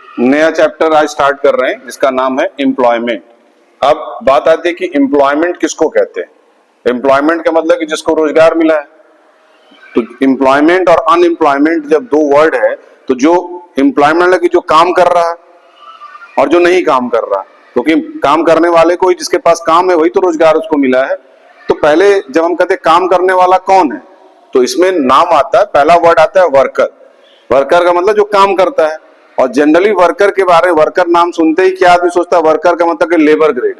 नया चैप्टर आज स्टार्ट कर रहे हैं जिसका नाम है एम्प्लॉयमेंट। अब बात आती है कि एम्प्लॉयमेंट किसको कहते हैं। एम्प्लॉयमेंट का मतलब कि जिसको रोजगार मिला है। तो एम्प्लॉयमेंट और अनएम्प्लॉयमेंट जब दो वर्ड है तो जो एम्प्लॉयमेंट है कि जो काम कर रहा है और जो नहीं काम कर रहा, क्योंकि काम करने वाले को ही, जिसके पास काम है वही तो रोजगार उसको मिला है। तो पहले जब हम कहते हैं काम करने वाला कौन है तो इसमें नाम आता है, पहला वर्ड आता है वर्कर। वर्कर का मतलब जो काम करता है। और जनरली वर्कर के बारे में, वर्कर नाम सुनते ही क्या आदमी सोचता है वर्कर का मतलब कि लेबर ग्रेड।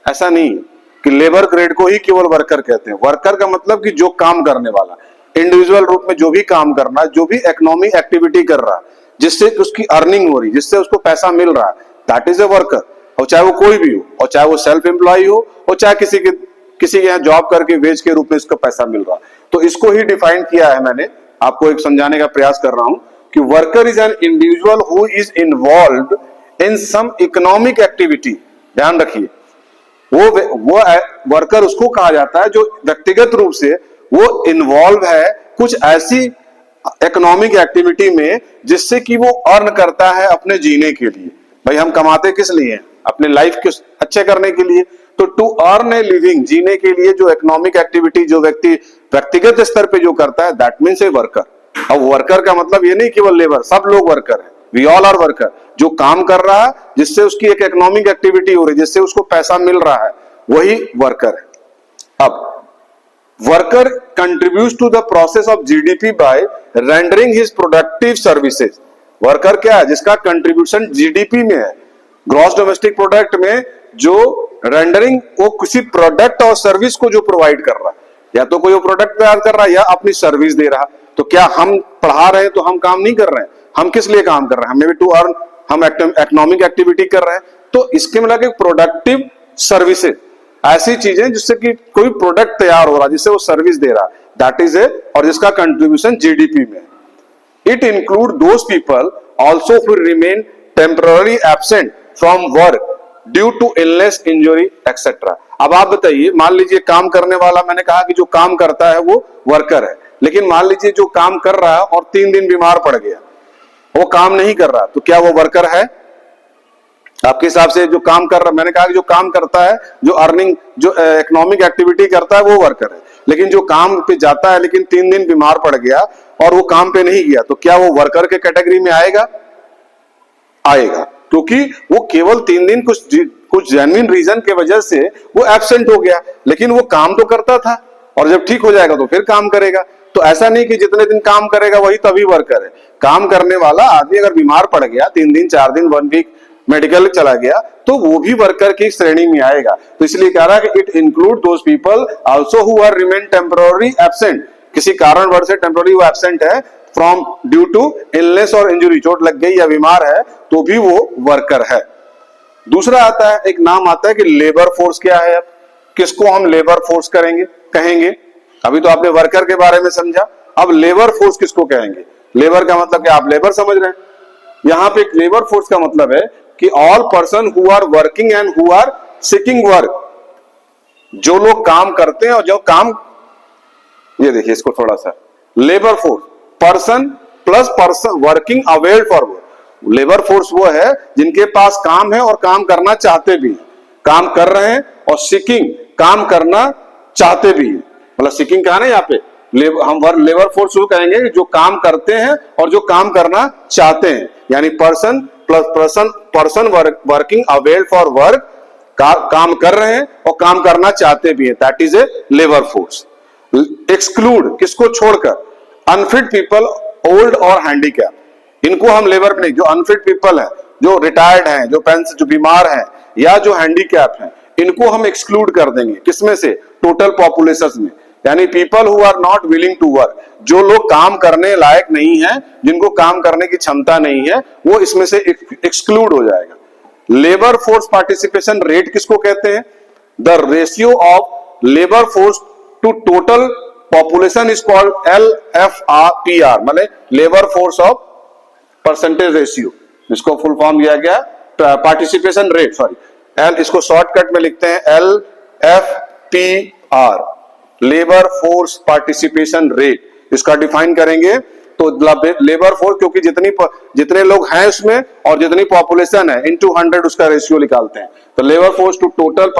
ऐसा नहीं है कि लेबर ग्रेड को ही केवल वर्कर कहते हैं। वर्कर का मतलब कि जो काम करने वाला, इंडिविजुअल रूप में जो भी काम करना, जो भी इकोनॉमिक एक्टिविटी कर रहा, जिससे उसकी अर्निंग हो रही, जिससे उसको पैसा मिल रहा, दैट इज ए वर्कर। और चाहे वो कोई भी हो, और चाहे वो सेल्फ एम्प्लॉय हो, और चाहे किसी के यहाँ जॉब करके वेज के रूप में इसको पैसा मिल रहा। तो इसको ही डिफाइन किया है मैंने, आपको एक समझाने का प्रयास कर रहा हूं कि worker is an individual who is involved in some economic activity. ध्यान रखिए, वो वर्कर उसको कहा जाता है जो व्यक्तिगत रूप से वो इन्वॉल्व है कुछ ऐसी इकोनॉमिक एक्टिविटी में जिससे कि वो अर्न करता है अपने जीने के लिए। भाई हम कमाते किस लिए? अपने लाइफ के अच्छे करने के लिए। तो टू अर्न ए लिविंग, जीने के लिए जो इकोनॉमिक एक्टिविटी जो व्यक्ति व्यक्तिगत स्तर पे जो करता है, दैट मीन्स ए वर्कर। अब वर्कर का मतलब ये नहीं केवल लेबर, सब लोग वर्कर है। We all are worker. जो काम कर रहा है, जिससे उसकी एक इकोनॉमिक एक्टिविटी हो रही है, जिससे उसको पैसा मिल रहा है, वही वर्कर है। अब worker contributes to the process of GDP by rendering his productive services. Worker क्या है? जिसका कंट्रीब्यूशन जीडीपी में है, ग्रॉस डोमेस्टिक प्रोडक्ट में, जो रेंडरिंग वो किसी प्रोडक्ट और सर्विस को जो प्रोवाइड कर रहा है, या तो कोई वो प्रोडक्ट तैयार कर रहा है या अपनी सर्विस दे रहा। तो क्या हम पढ़ा रहे हैं तो हम काम नहीं कर रहे हैं? हम किस लिए काम कर रहे हैं? हमें भी टू अर्न, हम इकोनॉमिक एक्टिविटी कर रहे हैं। तो इसके मतलब प्रोडक्टिव सर्विसेज, ऐसी चीजें जिससे कि कोई प्रोडक्ट तैयार हो रहा, जिससे वो सर्विस दे रहा, दैट इज ए, और जिसका कंट्रीब्यूशन जीडीपी में। It include those people also who remain temporary absent from work due to illness, injury etcetera. अब आप बताइए, मान लीजिए काम करने वाला, मैंने कहा कि जो काम करता है वो वर्कर है, लेकिन मान लीजिए जो काम कर रहा है और 3 दिन बीमार पड़ गया, वो काम नहीं कर रहा, तो क्या वो वर्कर है आपके हिसाब से? जो काम कर रहा, मैंने कहा कि जो काम करता है, जो अर्निंग, जो इकोनॉमिक एक्टिविटी करता है, वो वर्कर है। लेकिन जो काम पे जाता है लेकिन 3 दिन बीमार पड़ गया और वो काम पे नहीं गया, तो क्या वो वर्कर के कैटेगरी में आएगा? आएगा, क्योंकि वो केवल 3 दिन कुछ जेन्युइन रीजन के वजह से वो एब्सेंट हो गया, लेकिन वो काम तो करता था और जब ठीक हो जाएगा तो फिर काम करेगा। तो ऐसा नहीं कि जितने दिन काम करेगा वही तभी वर्कर है। काम करने वाला आदमी अगर बीमार पड़ गया, 3 दिन 4 दिन 1 वीक मेडिकल चला गया, तो वो भी वर्कर की श्रेणी में आएगा। तो इसलिए कह रहा है कि it include those people also who are remain temporary absent, किसी कारणवश से टेम्पररी वो एब्सेंट है, फ्रॉम ड्यू टू इलनेस और इंजरी, चोट लग गई या बीमार है, तो भी वो वर्कर है। दूसरा आता है, एक नाम आता है कि लेबर फोर्स। क्या है? अब किसको हम लेबर फोर्स कहेंगे? अभी तो आपने वर्कर के बारे में समझा, अब लेबर फोर्स किसको कहेंगे? लेबर का मतलब क्या आप लेबर समझ रहे हैं? यहां पे लेबर फोर्स का मतलब है कि all person who are working and who are seeking work, जो लोग काम करते हैं और जो काम, ये देखिए इसको थोड़ा सा, labour force person plus person working availed for work. Labour force वो है जिनके पास काम है और काम करना चाहते भी, काम कर रहे हैं, और सीकिंग, काम करना चाहते भी, मतलब सीकिंग कहा ना यहाँ पे, हम लेबर फोर्स वो कहेंगे जो काम करते हैं और जो काम करना चाहते हैं, यानी person plus person working availed for work, काम कर रहे हैं और काम करना चाहते भी हैं, that is a labour force. Exclude, किसको छोड़कर? अनफिट पीपल, ओल्ड और हैंडीकैप, इनको हम लेबर नहीं, जो अनफिट पीपल हैं, जो रिटायर्ड हैं, जो पेंशन, जो बीमार हैं, या जो हैंडीकैप हैं, इनको हम एक्सक्लूड कर देंगे। किसमें से? टोटल पॉपुलेशन में, यानी people who are not willing to work, जो लोग काम करने लायक नहीं है, जिनको काम करने की क्षमता नहीं है, वो इसमें से एक्सक्लूड हो जाएगा। लेबर फोर्स पार्टिसिपेशन रेट किसको कहते हैं? The ratio of labour force to total population is called LFR, मतलब labour force of percentage ratio, जिसको फुल फॉर्म दिया गया पार्टिसिपेशन रेट, सॉरी एल, इसको शॉर्टकट में लिखते हैं LFPR, labour force participation rate. इसका डिफाइन करेंगे तो लेबर फोर्स, क्योंकि जितने लोग हैं उसमें और जितनी पॉपुलेशन है इनटू 100 उसका रेशियो निकालते हैं। तो labour force to total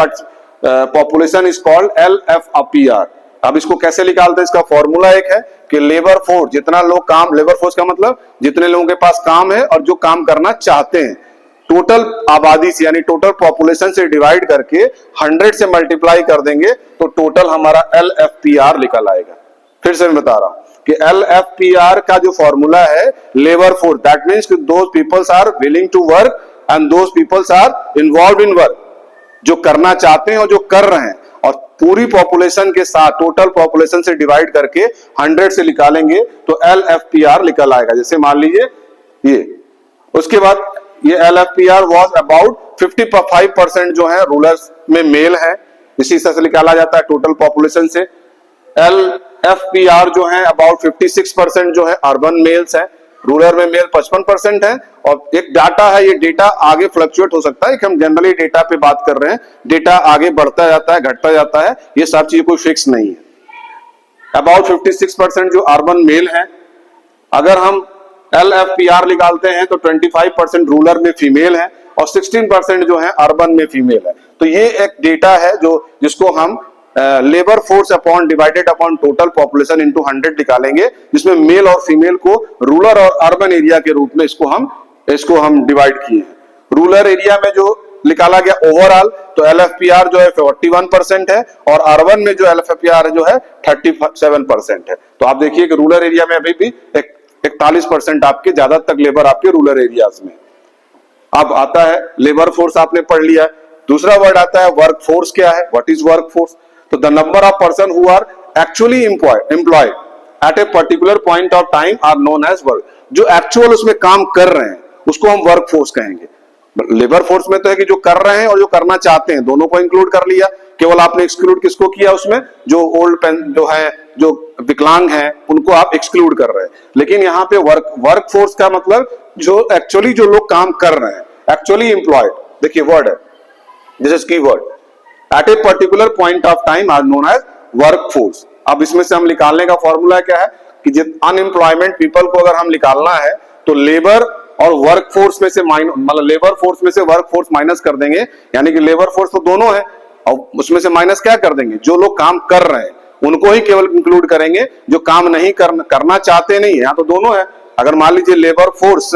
population is called LFPR। अब इसको कैसे निकालते हैं, इसका फॉर्मूला एक है कि लेबर फोर्स, जितना लोग काम, लेबर फोर्स का मतलब जितने लोगों के पास काम है और जो काम करना चाहते हैं, टोटल आबादी से यानी टोटल पॉपुलेशन से डिवाइड करके 100 से मल्टीप्लाई कर देंगे तो टोटल हमारा LFPR निकल आएगा। फिर से मैं बता रहा हूं कि LFPR का जो फॉर्मूला है labour force, that means those peoples are willing to work and those peoples are involve in work, जो करना चाहते हैं और जो कर रहे हैं, और पूरी पॉपुलेशन के साथ टोटल पॉपुलेशन से डिवाइड करके 100 से निकालेंगे तो LFPR निकल आएगा। जैसे मान लीजिए ये, उसके बाद ये LFPR वाज अबाउट 55% जो है रूरल्स में मेल है, इसी से निकाला जाता है टोटल पॉपुलेशन से। LFPR जो है अबाउट 56% जो है अर्बन मेल्स है, रूरल में मेल 55% है। और एक डाटा है, ये डेटा आगे फ्लक्चुएट हो सकता है कि हम जनरली डेटा पे बात कर रहे हैं, डेटा आगे बढ़ता जाता है घटता जाता है, ये सब चीज कोई फिक्स नहीं है। अबाउट 56% जो अर्बन मेल है, अगर हम LFPR निकालते हैं तो 25% रूरल में फीमेल है और 16% जो है अर्बन में फीमेल है। तो ये एक डेटा है जो जिसको हम labour force upon divided upon total population into 100 निकालेंगे, जिसमें मेल और फीमेल को रूरल और अर्बन एरिया के रूप में इसको हम डिवाइड किए हैं। रूरल एरिया में जो निकाला गया ओवरऑल तो LFPR जो है 41% है और अर्बन में जो LFPR जो है 37% है। तो आप देखिए कि रूरल एरिया में अभी भी 41% आपके ज्यादा तक लेबर आपके रूरल एरियाज में। अब आता है लेबर फोर्स, आपने पढ़ लिया। दूसरा वर्ड आता है वर्क फोर्स। क्या है, व्हाट इज वर्क फोर्स? तो the number of person who are actually employed at a particular point of time are known as work. जो एक्चुअल उसमें काम कर रहे हैं उसको हम वर्क फोर्स कहेंगे। लेबर फोर्स में तो है कि जो कर रहे हैं और जो करना चाहते हैं, दोनों को इंक्लूड कर लिया। केवल आपने एक्सक्लूड किसको किया उसमें, जो ओल्ड पेन जो है, जो विकलांग हैं, उनको आप एक्सक्लूड कर रहे हैं। लेकिन यहाँ पे वर्क फोर्स का मतलब जो एक्चुअली जो लोग काम कर रहे हैं, एक्चुअली एम्प्लॉयड। देखिए वर्ड है, this is key word, at a particular point of time are known as work force. अब इसमें से हम निकालने का फॉर्मूला क्या है कि अनएम्प्लॉयमेंट पीपल को अगर हम निकालना है तो लेबर और वर्क फोर्स में से मतलब लेबर फोर्स में से वर्क फोर्स माइनस कर देंगे, यानी कि लेबर फोर्स तो दोनों है और उसमें से माइनस क्या कर देंगे, जो लोग काम कर रहे हैं उनको ही केवल इंक्लूड करेंगे, जो काम नहीं करना चाहते नहीं है। यहाँ तो दोनों है। अगर मान लीजिए लेबर फोर्स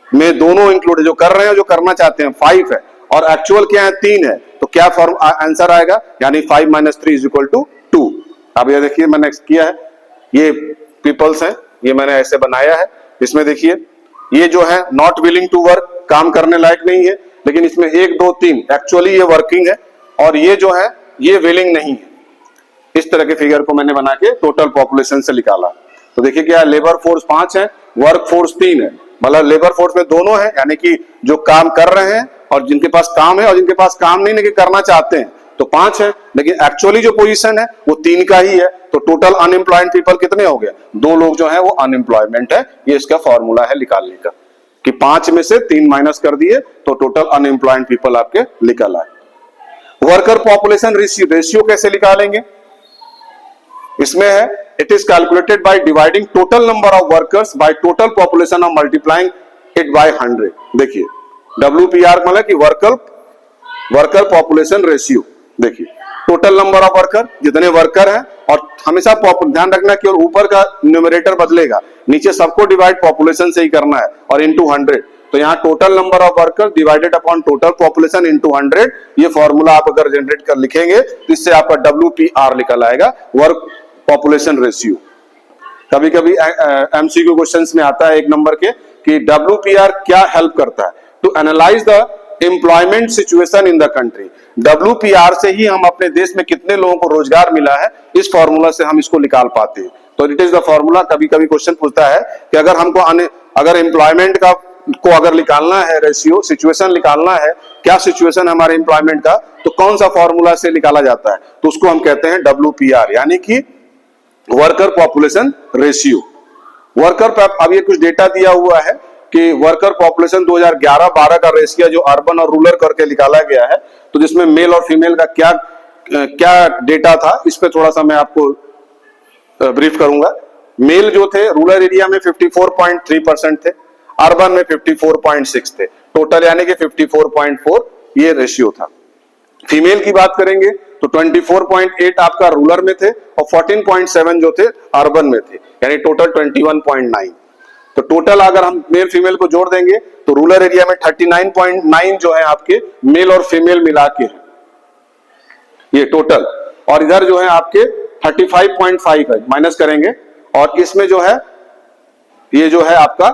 में दोनों इंक्लूड है, जो कर रहे हैं और जो करना चाहते हैं 5 है और एक्चुअल क्या है 3 है, तो क्या आंसर आएगा, यानी 5 - 3 = 2। अब ये देखिए मैंने किया है, ये पीपल्स है, ये मैंने ऐसे बनाया है। इसमें देखिए ये जो है नॉट विलिंग टू वर्क, काम करने लायक नहीं है, लेकिन इसमें 1 2 3 एक्चुअली ये वर्किंग है और ये जो है ये विलिंग नहीं है। इस तरह के फिगर को मैंने बना के टोटल पॉपुलेशन से निकाला। तो देखिए क्या लेबर फोर्स 5 है, वर्क फोर्स 3 है। मतलब लेबर फोर्स में दोनों है, यानी कि जो काम कर रहे हैं और जिनके पास काम है और जिनके पास काम नहीं लेकिन करना चाहते हैं, तो 5 है। लेकिन एक्चुअली जो पोजीशन है वो 3 का ही है। तो टोटल अनएम्प्लॉयड पीपल कितने हो गए, 2 लोग जो है वो अनएम्प्लॉयमेंट है। ये इसका फॉर्मूला है निकालने का कि 5 में से 3 माइनस कर दिए तो टोटल अनएम्प्लॉयड पीपल आपके निकल आए। वर्कर पॉपुलेशन रेशियो कैसे निकालेंगे, इसमें है it is calculated by dividing total number of workers by total population और मल्टीप्लाइंग इट बाय 100। देखिए WPR मतलब कि वर्कर पॉपुलेशन रेशियो। देखिए टोटल नंबर ऑफ वर्कर, जितने वर्कर हैं, और हमेशा ध्यान रखना कि ऊपर का न्यूमरेटर बदलेगा, नीचे सबको डिवाइड पॉपुलेशन से ही करना है और इनटू 100। तो यहाँ total number of worker divided upon total population into 100, ये फॉर्मूला आप अगर जनरेट कर लिखेंगे तो इससे आपका WPR निकल आएगा, वर्क पॉपुलेशन रेशियो। कभी कभी MCQ क्वेश्चंस में आता है 1 नंबर के कि WPR क्या हेल्प करता है, to analyse the employment situation in the country. WPR से ही हम अपने देश में कितने लोगों को रोजगार मिला है, इस फॉर्मूला से हम इसको निकाल पाते हैं। तो इट इज द फॉर्मूला। कभी कभी क्वेश्चन पूछता है कि अगर हमको अगर एम्प्लॉयमेंट को अगर निकालना है रेशियो, सिचुएशन निकालना है, क्या सिचुएशन है हमारे एम्प्लॉयमेंट का, तो कौन सा फॉर्मूला से निकाला जाता है, तो उसको हम कहते हैं WPR, यानी कि वर्कर पॉपुलेशन रेशियो। वर्कर पर अब ये कुछ डेटा दिया हुआ है कि वर्कर पॉपुलेशन 2011-12 का रेशियो जो अर्बन और रूरल करके निकाला गया है, तो जिसमें मेल और फीमेल का क्या डेटा था, इस पे थोड़ा सा मैं आपको ब्रीफ करूंगा। मेल जो थे रूरल एरिया में 54.3% थे, अर्बन में 54.6 थे, टोटल यानी कि 54.4 ये रेशियो था। फीमेल की बात करेंगे तो 24.8 आपका रूरल में थे और 14.7 जो थे अर्बन में थे, यानी टोटल 21.9। तो टोटल अगर हम मेल फीमेल को जोड़ देंगे तो रूरल एरिया में 39.9 जो है आपके मेल और फीमेल मिला के है ये टोटल, और इधर जो है आपके 35.5 है, माइनस करेंगे और इसमें जो है ये जो है आपका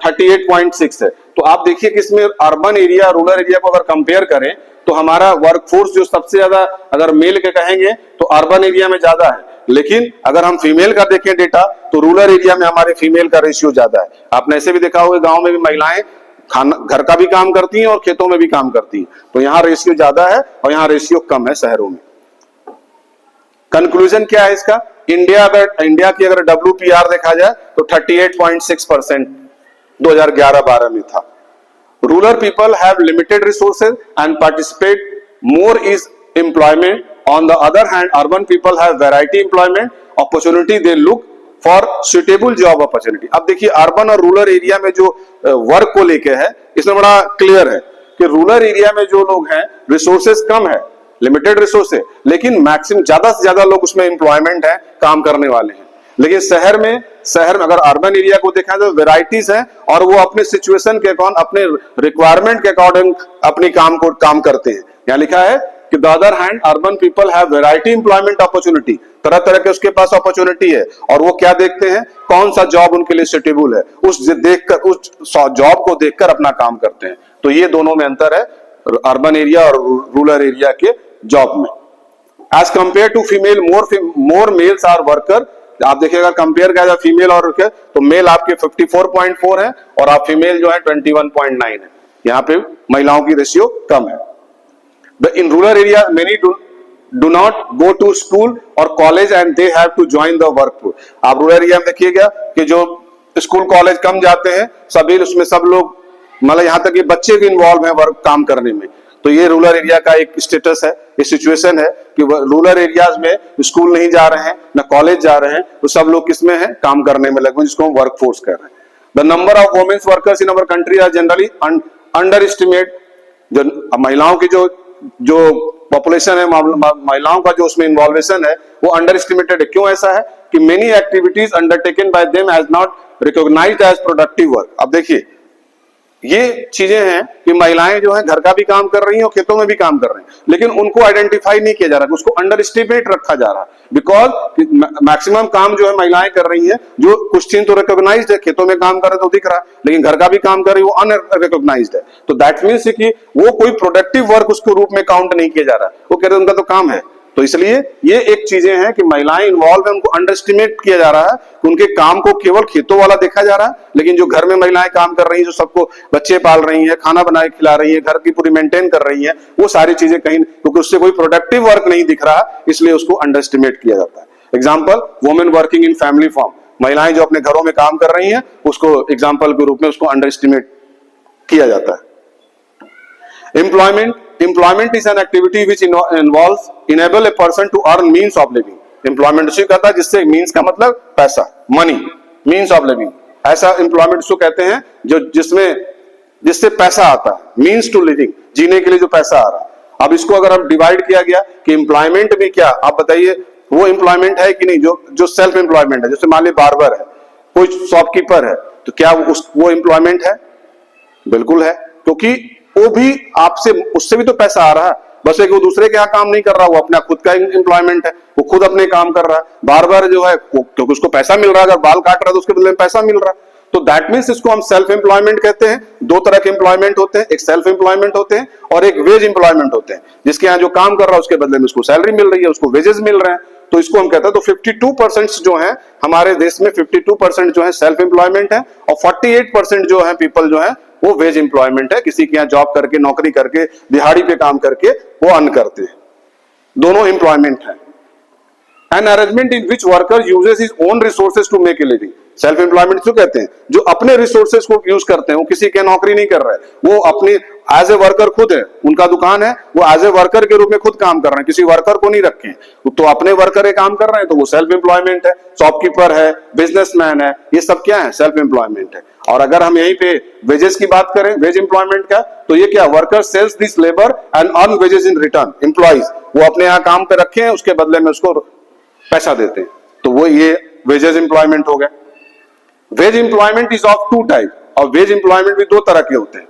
38.6 है। तो आप देखिए कि इसमें अर्बन एरिया रूरल एरिया को अगर कंपेयर करें तो हमारा वर्कफोर्स जो सबसे ज्यादा अगर मेल के कहेंगे तो अर्बन एरिया में ज्यादा है, लेकिन अगर हम फीमेल का देखें डेटा तो रूरल एरिया में हमारे फीमेल का रेशियो ज्यादा है। आपने ऐसे भी देखा होगा गांव में भी महिलाएं खाना घर का भी काम करती हैं और खेतों में भी काम करती हैं, तो यहाँ रेशियो ज्यादा है और यहाँ रेशियो कम है शहरों में। कंक्लूजन क्या है इसका? इंडिया की अगर WPR देखा जाए तो 38.6% 2011-12 में था। Rural people have limited resources and participate more is employment. On the other hand urban people have variety employment opportunity, they look for suitable job opportunity. अब देखिए अर्बन और रूरल एरिया में जो वर्क को लेके है इसमें बड़ा क्लियर है कि रूरल एरिया में जो लोग हैं रिसोर्सेज कम है, लिमिटेड रिसोर्स है, लेकिन मैक्सिमम ज्यादा से ज्यादा लोग उसमें एम्प्लॉयमेंट है, काम करने वाले हैं। लेकिन शहर में अगर अर्बन एरिया को देखा तो वेराइटीज है और वो अपने सिचुएशन के अकॉर्डिंग अपने रिक्वायरमेंट के अकॉर्डिंग अपनी काम करते हैं। यहाँ लिखा है कि the other hand urban people have variety employment opportunity, तरह तरह के उसके पास अपॉर्चुनिटी है और वो क्या देखते हैं कौन सा जॉब उनके लिए सुटेबल है, उस जॉब को देखकर अपना काम करते हैं। तो ये दोनों में अंतर है अर्बन एरिया और रूरल एरिया के जॉब में। As compare to female more males are worker. आप देखिएगा कंपेयर किया जाए फीमेल और तो मेल आपके 54.4 है और आप फीमेल जो है 21.9 है। यहाँ पे महिलाओं की रेशियो कम है। In rural area many do not go to school और college and they have to join the workforce. आप रूरल एरिया में देखिएगा कि जो स्कूल कॉलेज कम जाते हैं सभी उसमें सब लोग मतलब यहाँ तक कि बच्चे भी इन्वॉल्व हैं वर्क काम करने में। तो ये रूरल एरिया का एक स्टेटस है, ये सिचुएशन है कि रूरल एरियाज में स्कूल नहीं जा रहे हैं ना कॉलेज जा रहे हैं, तो सब लोग किसमें हैं काम करने में लगे, जिसको हम वर्क फोर्स कर रहे हैं। The number of womens workers in our country are generally under estimate. जो महिलाओं की जो पॉपुलेशन है, महिलाओं का जो उसमें इन्वॉल्वेशन है वो अंडर एस्टिमेटेड है। क्यों ऐसा है कि many activities undertaken by them as not recognised as productive work. अब देखिए ये चीजें हैं कि महिलाएं जो है घर का भी काम कर रही हैं और खेतों में भी काम कर रही हैं, लेकिन उनको आइडेंटिफाई नहीं किया जा रहा, उसको अंडर एस्टिमेट रखा जा रहा, बिकॉज मैक्सिमम काम जो है महिलाएं कर रही हैं। जो कुछ चीज तो रिकॉग्नाइज्ड है, खेतों में काम कर रहे तो दिख रहा, लेकिन घर का भी काम कर रही है वो अनरिकॉग्नाइज्ड है। तो दैट मीन्स कि वो कोई प्रोडक्टिव वर्क उसके रूप में काउंट नहीं किया जा रहा, वो कह रहे उनका तो काम है। तो इसलिए ये एक चीजें हैं कि महिलाएं इन्वॉल्व है, उनको अंडर एस्टिमेट किया जा रहा है, उनके काम को केवल खेतों वाला देखा जा रहा है, लेकिन जो घर में महिलाएं काम कर रही हैं, जो सबको बच्चे पाल रही हैं, खाना बना के खिला रही हैं, घर की पूरी मेंटेन कर रही हैं, वो सारी चीजें कहीं क्योंकि उससे कोई प्रोडक्टिव वर्क नहीं दिख रहा, इसलिए उसको अंडर एस्टिमेट किया जाता है। Example women working in family farm, महिलाएं जो अपने घरों में काम कर रही हैं उसको एग्जाम्पल के रूप में उसको अंडर एस्टिमेट किया जाता है। Employment is an activity which involves enable a person to earn means of living. Employment उसे कहता है जिससे means का मतलब पैसा, money, means of living। ऐसा employment उसको कहते हैं जो जिससे पैसा आता है, means to living, जीने के लिए जो पैसा आ रहा है। अब इसको अगर हम डिवाइड किया गया कि employment में क्या, आप बताइए वो employment है कि नहीं, जो सेल्फ एम्प्लॉयमेंट है, जैसे मान लीजिए बार्बर है, कोई शॉपकीपर है, तो क्या वो एम्प्लॉयमेंट है? बिल्कुल है, क्योंकि वो भी आपसे उससे भी तो पैसा आ रहा है, बस एक वो दूसरे के यहाँ काम नहीं कर रहा, वो अपना खुद का एम्प्लॉयमेंट है, वो खुद अपने काम कर रहा है। बार्बर जो है क्योंकि उसको पैसा मिल रहा है, अगर बाल काट रहा है तो उसके बदले में पैसा मिल रहा है, तो दैट मीन्स इसको हम सेल्फ एम्प्लॉयमेंट कहते हैं। दो तरह के एम्प्लॉयमेंट होते हैं, एक सेल्फ एम्प्लॉयमेंट होते हैं और एक वेज एम्प्लॉयमेंट होते हैं, जिसके यहाँ जो काम कर रहा है उसके बदले में उसको सैलरी मिल रही है, उसको वेजेस मिल रहे हैं, तो इसको हम कहते हैं। तो 52% जो है हमारे देश में 52% जो है सेल्फ एम्प्लॉयमेंट है और 48% जो है पीपल जो है वो वेज एम्प्लॉयमेंट है, किसी के यहाँ जॉब करके नौकरी करके दिहाड़ी पे काम करके वो अर्न करते हैं। दोनों एम्प्लॉयमेंट है। An arrangement in which worker uses his own resources to make a living. Self employment जो कहते हैं जो अपने रिसोर्सेज को यूज करते हैं, वो किसी के नौकरी नहीं कर रहा है, वो अपने एज ए वर्कर खुद है, उनका दुकान है, वो एज ए वर्कर के रूप में खुद काम कर रहे हैं, किसी वर्कर को नहीं रखे हैं, तो अपने वर्कर ये काम कर रहे हैं, तो वो सेल्फ एम्प्लॉयमेंट है। शॉपकीपर है, बिजनेसमैन है, ये सब क्या है? सेल्फ एम्प्लॉयमेंट है। और अगर हम यहीं पे वेजेस की बात करें, वेज एम्प्लॉयमेंट का, तो ये क्या? Worker sells this labour and earn wages in return. Employees वो अपने यहाँ काम पे रखे हैं, उसके बदले में उसको पैसा देते हैं, तो वो ये वेजेस एम्प्लॉयमेंट हो गया। Wage employment is of two type, और वेज एम्प्लॉयमेंट भी दो तरह के होते हैं,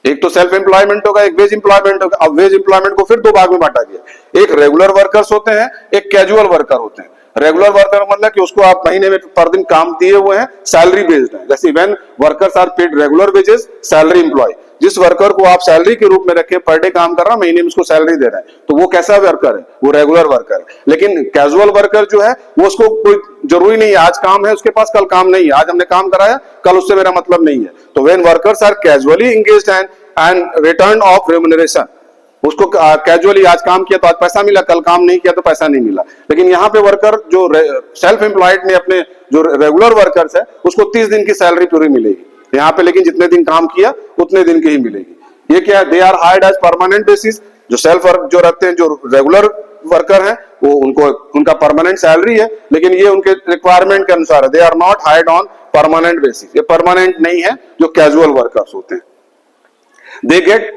एक तो सेल्फ एम्प्लॉयमेंट होगा, एक वेज एम्प्लॉयमेंट होगा। अब वेज एम्प्लॉयमेंट को फिर दो भाग में बांटा गया, एक रेगुलर वर्कर्स होते हैं, एक कैजुअल वर्कर होते हैं। रेगुलर वर्कर मतलब कि उसको आप महीने में पर दिन काम दिए हुए हैं, सैलरी बेस्ड है। जैसे when workers are paid regular wages, salary employ, जिस वर्कर को आप सैलरी के रूप में रखे, पर डे काम कर रहा है, महीने में उसको सैलरी दे रहे हैं, तो वो कैसा वर्कर है? वो रेगुलर वर्कर है। लेकिन कैजुअल वर्कर जो है, वो उसको कोई जरूरी नहीं है, आज काम है उसके पास, कल काम नहीं है, आज हमने काम कराया, कल उससे मेरा मतलब नहीं है। तो when workers are casually engaged and return of remuneration, उसको कैजुअली आज काम किया तो आज पैसा मिला, कल काम नहीं किया तो पैसा नहीं मिला। लेकिन यहाँ पे वर्कर जो सेल्फ एम्प्लॉयड में अपने जो रेगुलर वर्कर्स है, उसको 30 दिन की सैलरी पूरी मिलेगी यहाँ पे, लेकिन जितने दिन काम किया उतने दिन की ही मिलेगी। ये क्या है? They are hired as permanent basis. जो सेल्फ वर्क जो रहते हैं, जो रेगुलर वर्कर हैं, वो उनको उनका परमानेंट सैलरी है, लेकिन ये उनके रिक्वायरमेंट के अनुसार है। They are not hired on permanent basis, ये परमानेंट नहीं है जो कैजुअल वर्कर्स होते हैं। They get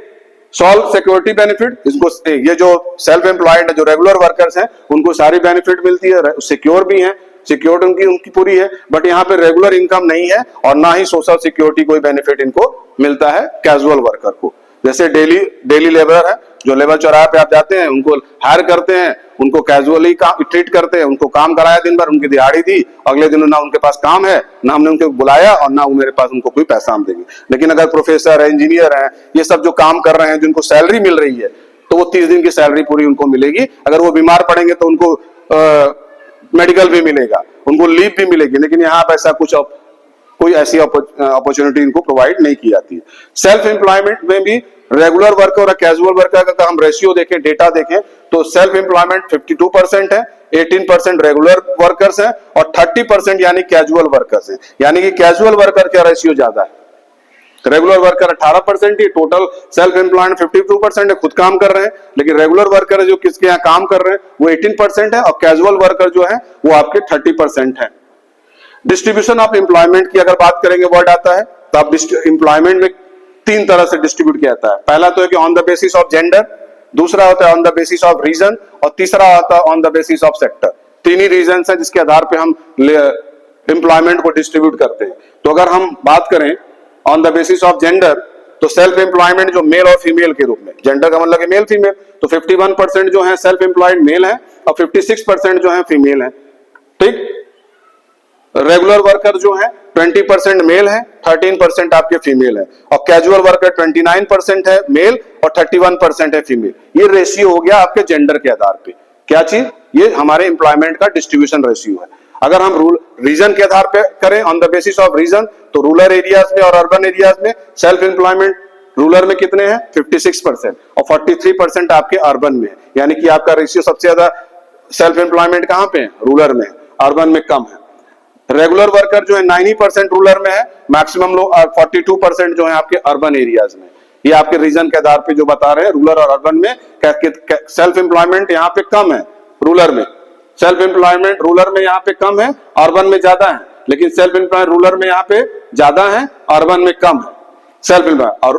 social security benefit, इसको ये जो सेल्फ एम्प्लॉयड जो रेगुलर वर्कर्स हैं, उनको सारी बेनिफिट मिलती है, सिक्योर भी हैं, सिक्योरिटी उनकी पूरी है। बट यहाँ पे रेगुलर इनकम नहीं है, और ना ही सोशल सिक्योरिटी कोई बेनिफिट इनको मिलता है कैजुअल वर्कर को। जैसे डेली लेबर है, जो लेबर चौराहे पे आप जाते हैं, उनको हायर करते हैं, उनको कैजुअली ट्रीट करते हैं, उनको काम कराया दिन भर, उनकी दिहाड़ी दी, अगले दिन ना उनके पास काम है, ना हमने उनको बुलाया, और ना वो मेरे पास उनको कोई पैसा हम देंगे। लेकिन अगर प्रोफेसर है, इंजीनियर है, ये सब जो काम कर रहे हैं, जिनको सैलरी मिल रही है, तो वो 30 दिन की सैलरी पूरी उनको मिलेगी। अगर वो बीमार पड़ेंगे तो उनको मेडिकल भी मिलेगा, उनको लीव भी मिलेगी। लेकिन यहाँ पर ऐसा कुछ कोई ऐसी अपॉर्चुनिटी इनको प्रोवाइड नहीं की जाती है। सेल्फ एम्प्लॉयमेंट में भी रेगुलर वर्कर और कैजुअल वर्कर का हम रेशियो देखें, डेटा देखें, तो सेल्फ एम्प्लॉयमेंट 52% है, 18% रेगुलर वर्कर्स हैं, और 30% यानी कैजुअल वर्कर्स हैं। यानी कि कैजुअल वर्कर का रेशियो ज्यादा है। रेगुलर वर्कर 18% ही, टोटल सेल्फ एम्प्लॉयड 52% है, खुद काम कर रहे हैं। लेकिन रेगुलर वर्कर जो किसके यहाँ काम कर रहे हैं, वो 18% है, और कैजुअल वर्कर जो है वो आपके 30% है। डिस्ट्रीब्यूशन ऑफ एम्प्लॉयमेंट की अगर बात करेंगे, वर्ड आता है, तो आप एम्प्लॉयमेंट में 3 तरह से डिस्ट्रीब्यूट किया जाता है। पहला तो है कि on the basis of gender, दूसरा होता है on the basis of region, और तीसरा होता है on the basis of sector. 3 ही रीजन है जिसके आधार पे हम एम्प्लॉयमेंट को डिस्ट्रीब्यूट करते हैं। तो अगर हम बात करें on the basis of gender, तो सेल्फ एम्प्लॉयमेंट जो मेल और फीमेल के रूप में, जेंडर का मतलब है मेल फीमेल, तो 51% जो है सेल्फ एम्प्लॉयड मेल है, और 56% जो है फीमेल है। ठीक। रेगुलर वर्कर जो है 20% मेल है, 13% आपके फीमेल है, और कैजुअल वर्कर 29% है मेल और 31% है फीमेल। ये रेशियो हो गया आपके जेंडर के आधार पे। क्या चीज? ये हमारे एम्प्लॉयमेंट का डिस्ट्रीब्यूशन रेशियो है। अगर हम रीजन के आधार पे करें, on the basis of region, तो रूरल एरियाज में और अर्बन एरियाज में सेल्फ एम्प्लॉयमेंट रूरल में कितने हैं? 56%, और 43% आपके अर्बन में है। यानी कि आपका रेशियो सबसे ज्यादा सेल्फ एम्प्लॉयमेंट कहां पे है? रूरल में, अर्बन में कम है। रेगुलर वर्कर जो है 90% रूरल में है, मैक्सिमम लोग 42% जो है आपके अर्बन एरियाज में। ये आपके रीजन के आधार पे जो बता रहे हैं, रूरल और अर्बन में सेल्फ एम्प्लॉयमेंट यहाँ पे कम है, रूरल में सेल्फ एम्प्लॉयमेंट रूरल में यहाँ पे कम है, अर्बन में ज्यादा है। लेकिन सेल्फ एम्प्लॉयमेंट रूरल में यहाँ पे ज्यादा है, अर्बन में कम है सेल्फ एम्प्लॉयमेंट। और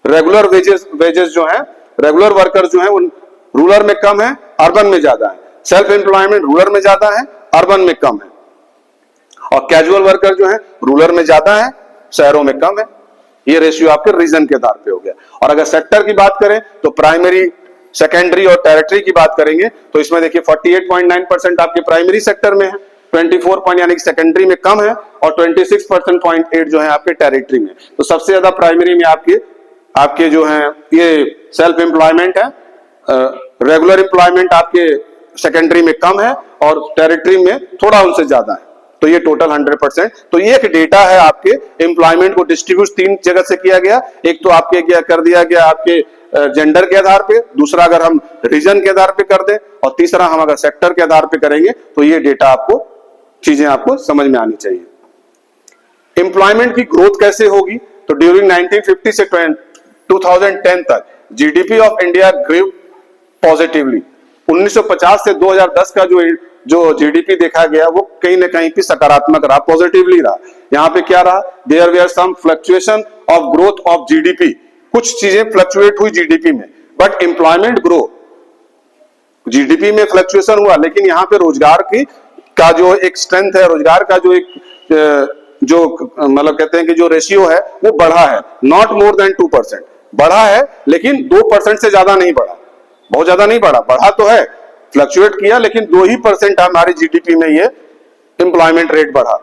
रेगुलर वेजेस जो है, रेगुलर वर्कर जो है वो रूरल में कम है, अर्बन में ज्यादा है। सेल्फ एम्प्लॉयमेंट रूरल में ज्यादा है, अर्बन में कम है। और कैजुअल वर्कर जो है रूरल में ज्यादा है, शहरों में कम है। ये रेशियो आपके रीजन के आधार पे हो गया। और अगर सेक्टर की बात करें, तो प्राइमरी, सेकेंडरी और टेरिटरी की बात करेंगे, तो इसमें देखिए 48.9% आपके प्राइमरी सेक्टर में है, 24 यानी कि सेकेंडरी में कम है, और 26.8 जो है आपके टेरिटरी में। तो सबसे ज्यादा प्राइमरी में आपके जो है ये सेल्फ एम्प्लॉयमेंट है। रेगुलर एम्प्लॉयमेंट आपके सेकेंडरी में कम है, और टेरिटरी में थोड़ा उनसे ज्यादा है। तो ये टोटल 100%। तो ये एक डेटा है आपके एम्प्लॉयमेंट को डिस्ट्रीब्यूट 3 जगह से किया गया। एक तो आपके क्या कर दिया गया आपके जेंडर के आधार पे, दूसरा अगर हम रीजन के आधार पे कर दें, और तीसरा हम अगर सेक्टर के आधार पे करेंगे, तो ये डेटा आपको चीजें आपको समझ में आनी चाहिए। एम्प्लॉयमेंट की ग्रोथ कैसे होगी? तो ड्यूरिंग 1950 से 2010 तक GDP of India grow positively. 1950 से 2010 का जो जीडीपी देखा गया वो कहीं ना कहीं पे सकारात्मक रहा, पॉजिटिवली रहा। यहाँ पे क्या रहा, there were some fluctuation of growth of GDP, कुछ चीजें फ्लक्चुएट हुई जीडीपी में, बट एम्प्लॉयमेंट ग्रो, जीडीपी में फ्लक्चुएशन हुआ लेकिन यहाँ पे रोजगार का जो एक स्ट्रेंथ है, रोजगार का जो एक जो मतलब कहते हैं कि जो रेशियो है वो बढ़ा है, नॉट मोर देन 2%, बढ़ा है लेकिन 2% से ज्यादा नहीं बढ़ा, बहुत ज्यादा नहीं बढ़ा, बढ़ा तो है, फ्लक्चुएट किया लेकिन 2% हमारी जीडीपी में ये एम्प्लॉयमेंट रेट बढ़ा।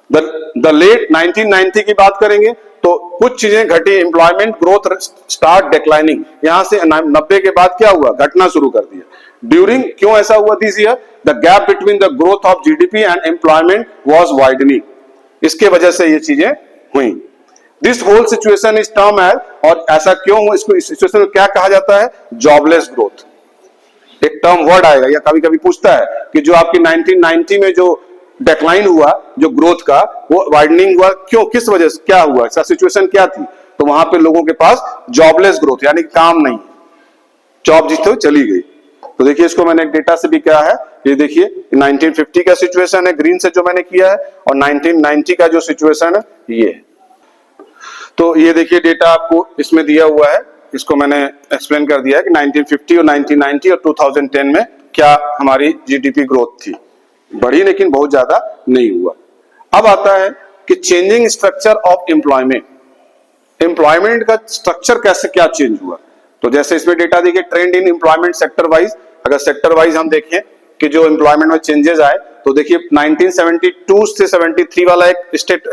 द लेट 1990 की बात करेंगे तो कुछ चीजें घटी, एम्प्लॉयमेंट ग्रोथ स्टार्ट डिक्लाइनिंग, यहां से 90 के बाद क्या हुआ, घटना शुरू कर दिया। ड्यूरिंग, क्यों ऐसा हुआ this year, the gap between the growth of GDP and employment was widening, इसके वजह से ये चीजें हुई। This whole situation is term as, और ऐसा क्यों हुआ, इसको इस सिचुएशन को क्या कहा जाता है, जॉबलेस ग्रोथ। एक टर्म वर्ड आएगा या कभी कभी पूछता है कि जो आपकी 1990 में जो डिक्लाइन हुआ जो ग्रोथ का, वो वाइडनिंग हुआ क्यों, किस वजह से, क्या हुआ, ऐसा सिचुएशन क्या थी, तो वहां पे लोगों के पास जॉबलेस ग्रोथ यानी काम नहीं, जॉब जिस चली गई। तो देखिए इसको मैंने एक डेटा से भी किया है, ये देखिए 1950 का सिचुएशन है ग्रीन से जो मैंने किया है, और 1990 का जो सिचुएशन है ये। तो ये देखिए डेटा आपको इसमें दिया हुआ है, इसको मैंने एक्सप्लेन कर दिया है कि 1950 और 1990 और 2010 में क्या हमारी जीडीपी ग्रोथ थी, बढ़ी लेकिन बहुत ज्यादा नहीं हुआ। अब आता है कि changing structure of employment, employment का स्ट्रक्चर कैसे क्या चेंज हुआ। तो जैसे इसमें डेटा देखिए trend in employment sector wise, अगर सेक्टर वाइज हम देखें कि जो एम्प्लॉयमेंट में चेंजेस आए तो देखिए 1972 से 73 वाला एक स्टेट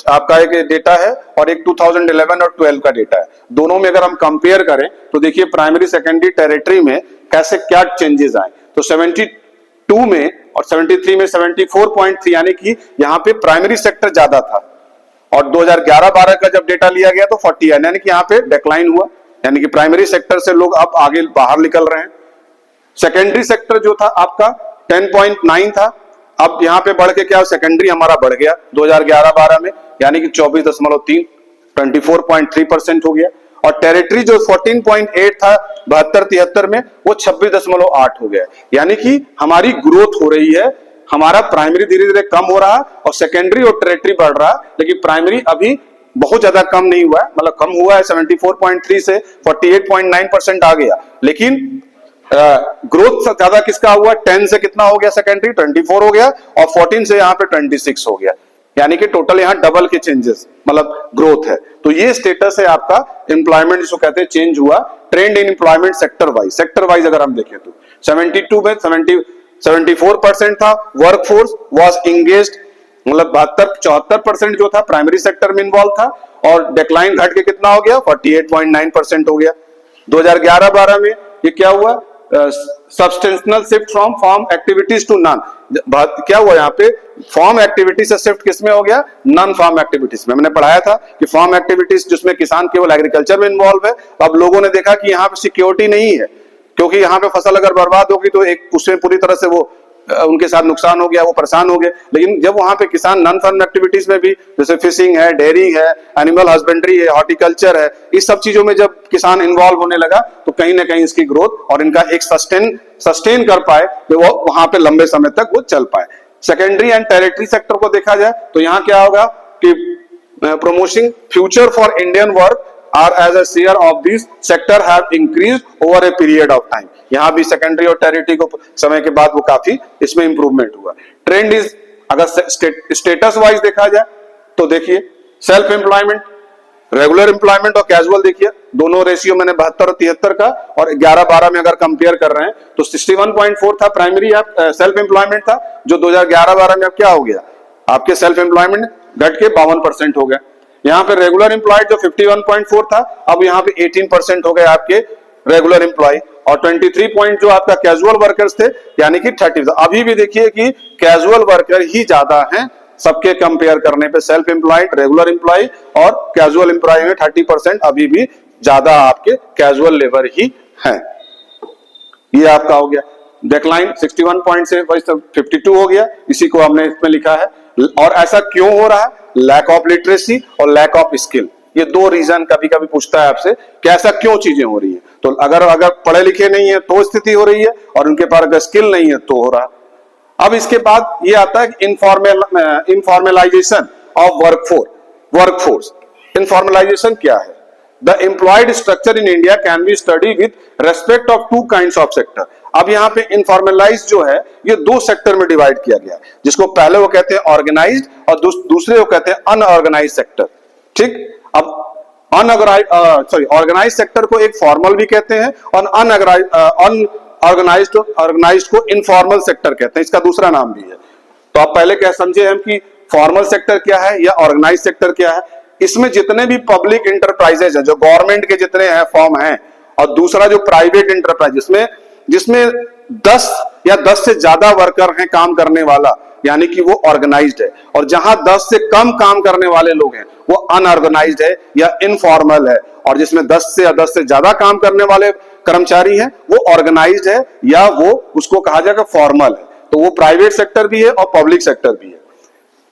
आपका एक डेटा है और एक 2011 और 12 का डेटा है। दोनों में अगर हम कंपेयर करें तो देखिए प्राइमरी सेकेंडरी टेरिटरी में कैसे क्या चेंजेस आए। तो 72 में और 73 में 74.3 यानी कि यहाँ पे प्राइमरी सेक्टर ज्यादा था, और 2011-12 का जब डेटा लिया गया तो 40 यानी कि यहाँ पे डिक्लाइन हुआ, यानी कि प्राइमरी सेक्टर से लोग अब आगे बाहर निकल रहे हैं। सेकेंडरी सेक्टर जो था आपका 10.9 था, अब यहाँ पे बढ़ के क्या सेकेंडरी हमारा बढ़ गया 2011-12 में, यानी कि 24.3 24.3% हो गया, और टेरिटरी जो 14.8 था 72-73 में वो 26.8 हो गया, यानी कि हमारी ग्रोथ हो रही है, हमारा प्राइमरी धीरे धीरे कम हो रहा और सेकेंडरी और टेरिटरी बढ़ रहा, लेकिन प्राइमरी अभी बहुत ज्यादा कम नहीं हुआ है, मतलब कम हुआ है 74.3 से 48.9% आ गया, लेकिन ग्रोथ ज्यादा किसका हुआ, 10 से कितना हो गया सेकेंडरी 24 हो गया, और 14 से यहाँ पे 26 हो गया, यानी कि टोटल यहाँ डबल के चेंजेस मतलब ग्रोथ है। तो ये स्टेटस है आपका एम्प्लॉयमेंट जिसको कहते हैं चेंज हुआ, trend in employment sector wise अगर हम देखें तो 72 में 74% था, वर्कफोर्स वाज इंगेज्ड, मतलब 74% जो था प्राइमरी सेक्टर में इन्वॉल्व था, और डिक्लाइन घट के कितना हो गया 48.9% हो गया। 2011-12 में ये क्या हुआ, substantial shift from farm activities to non, क्या हुआ यहाँ पे फार्म एक्टिविटी से शिफ्ट किसमें हो गया, नॉन फार्म एक्टिविटीज में। मैंने पढ़ाया था कि फार्म एक्टिविटीज जिसमें किसान केवल एग्रीकल्चर में इन्वॉल्व है, अब लोगों ने देखा कि यहाँ पे सिक्योरिटी नहीं है, क्योंकि यहाँ पे फसल अगर बर्बाद होगी तो एक उसमें पूरी तरह से वो उनके साथ नुकसान हो गया, वो परेशान हो गए। लेकिन जब वहां पे किसान नॉन फार्म एक्टिविटीज में भी जैसे फिशिंग है, डेयरी है, एनिमल हस्बेंड्री है, हॉर्टिकल्चर है, इस सब चीजों में जब किसान इन्वॉल्व होने लगा तो कहीं ना कहीं इसकी ग्रोथ और इनका एक सस्टेन कर पाए कि वो वहां पे लंबे समय तक वो चल पाए। सेकेंडरी एंड टेरिटरी सेक्टर को देखा जाए तो यहाँ क्या होगा कि promoting future for Indian work are as a share of this sector have increased over a period of time। यहाँ भी सेकेंडरी और टेरिटरी को समय के बाद वो काफी इसमें इंप्रूवमेंट हुआ। ट्रेंड इज अगर स्टेटस वाइज देखा जाए तो देखिए सेल्फ एम्प्लॉयमेंट, रेगुलर एम्प्लॉयमेंट और कैजुअल, देखिए दोनों रेशियो मैंने 72 और 73 का और 11-12 में अगर कंपेयर कर रहे हैं तो 61.4 था प्राइमरी सेल्फ एम्प्लॉयमेंट था, जो 2011-12 में अब क्या हो गया आपके सेल्फ एम्प्लॉयमेंट घट के 52% हो गया। यहाँ पे रेगुलर एम्प्लॉय जो 51.4 था अब यहाँ पे 18% हो गए आपके रेगुलर एम्प्लॉय, और 23 पॉइंट जो आपका कैजुअल वर्कर्स थे यानी कि 30। अभी भी देखिए कि कैजुअल वर्कर ही ज्यादा हैं सबके कंपेयर करने पे, सेल्फ एम्प्लॉयड, रेगुलर एम्प्लॉय और कैजुअल एम्प्लॉय में 30% अभी भी ज्यादा आपके कैजुअल लेबर ही हैं। ये आपका हो गया डिक्लाइन 61 पॉइंट से 52 हो गया, इसी को हमने इसमें लिखा है। और ऐसा क्यों हो रहा है, लैक ऑफ लिटरेसी और लैक ऑफ स्किल, ये दो रीजन कभी कभी पूछता है आपसे कि ऐसा क्यों चीजें हो रही है। तो अगर पढ़े लिखे नहीं है तो स्थिति हो रही है, और उनके पास अगर स्किल नहीं है तो हो रहा। अब इसके बाद ये आता है इनफॉर्मलाइजेशन ऑफ वर्कफोर्स। इनफॉर्मलाइजेशन क्या है? The employed structure in India can be study with respect of two kinds of sector. अब यहाँ पे इनफॉर्मलाइज जो है ये दो सेक्टर में डिवाइड किया गया है, जिसको पहले वो कहते हैं ऑर्गेनाइज्ड और दूसरे वो कहते हैं अनऑर्गेनाइज्ड सेक्टर। ठीक, अब ऑर्गेनाइज्ड सेक्टर को एक फॉर्मल भी कहते हैं और ऑर्गेनाइज्ड को इनफॉर्मल सेक्टर कहते हैं, इसका दूसरा नाम भी है। तो आप पहले क्या समझे हम कि फॉर्मल सेक्टर क्या है या ऑर्गेनाइज्ड सेक्टर क्या है। इसमें जितने भी पब्लिक इंटरप्राइजेज हैं, जो गवर्नमेंट के जितने हैं फॉर्म हैं, और दूसरा जो प्राइवेट इंटरप्राइज जिसमें 10 या 10 से ज्यादा वर्कर हैं काम करने वाला, यानी कि वो ऑर्गेनाइज्ड है। और जहां 10 से कम काम करने वाले लोग हैं वो अनऑर्गेनाइज्ड है या इनफॉर्मल है। और जिसमें 10 से ज्यादा काम करने वाले कर्मचारी हैं वो ऑर्गेनाइज्ड है या वो उसको कहा जाएगा फॉर्मल है। तो वो प्राइवेट सेक्टर भी है और पब्लिक सेक्टर भी है।